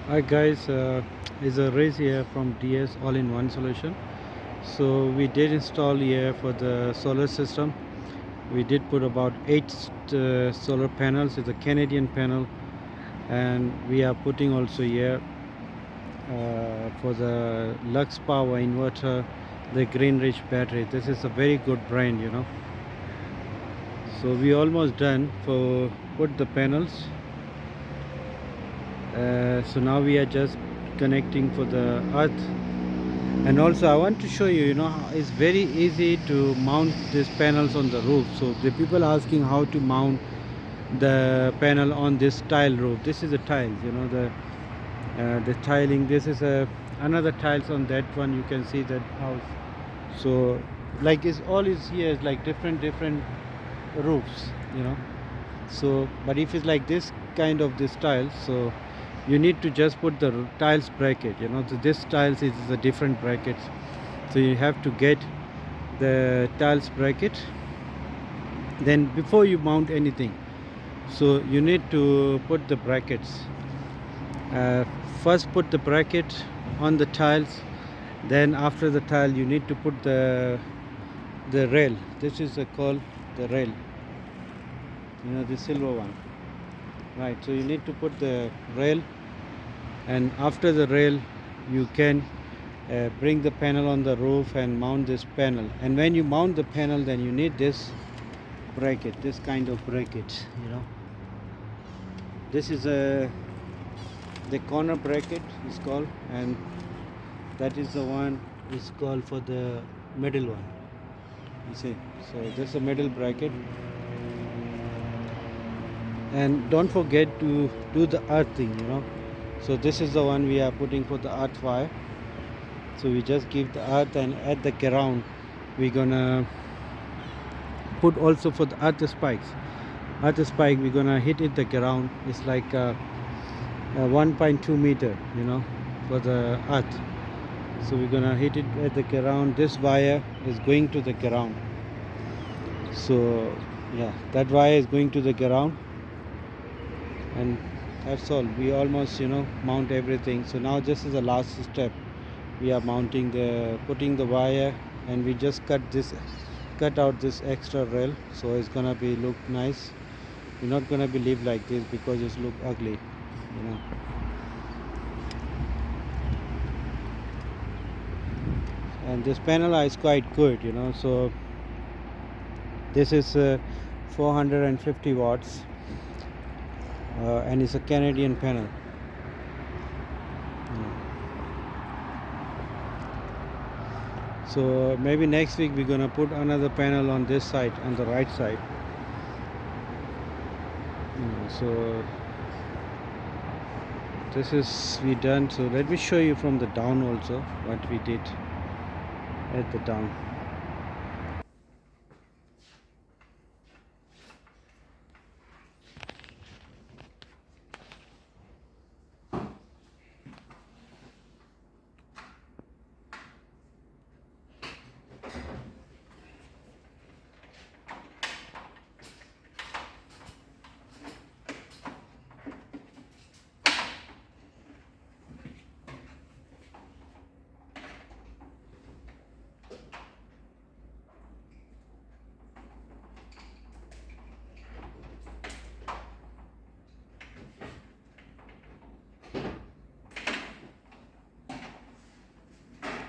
Hi guys, it's a race here from DS all-in-one solution. So we did install here for the solar system. We did put about 8 solar panels. It's a Canadian panel, and we are putting also here for the luxpower inverter, the greenrich battery. This is a very good brand. So we almost done for put the panels. So now we are just connecting for the earth. And also I want to show you, it's very easy to mount these panels on the roof. So the people asking how to mount the panel on this tile roof. This is a tile, the tiling. This is another tiles on that one. You can see that house. So like it's all is here is like different roofs. So but if it's like this kind of this tile, so you need to just put the tiles bracket. So this tiles is a different bracket, so you have to get the tiles bracket. Then before you mount anything, so you need to put the brackets. uh, First put the bracket on the tiles, then after the tile you need to put the rail. This is called the rail, the silver one, right? So you need to put the rail, and after the rail you can bring the panel on the roof and mount this panel. And when you mount the panel, then you need this bracket, this kind of bracket. This is the corner bracket is called, and that is the one is called for the middle one, you see. So this is a middle bracket. And don't forget to do the earthing. So this is the one we are putting for the earth wire. So we just give the earth, and at the ground we're gonna put also for the earth spikes. Earth spike we're gonna hit it the ground. It's like 1.2 meter, for the earth. So we're gonna hit it at the ground. This wire is going to the ground. So yeah, that wire is going to the ground, and that's all. We almost mount everything. So now this is the last step. We are mounting putting the wire, and we just cut out this extra rail, so it's gonna be look nice. We're not gonna be live like this because it's look ugly. And this panel is quite good. So this is 450 watts, and it's a Canadian panel. So maybe next week we're gonna put another panel on this side, on the right side. So this is we done. So let me show you from the down also what we did at the down.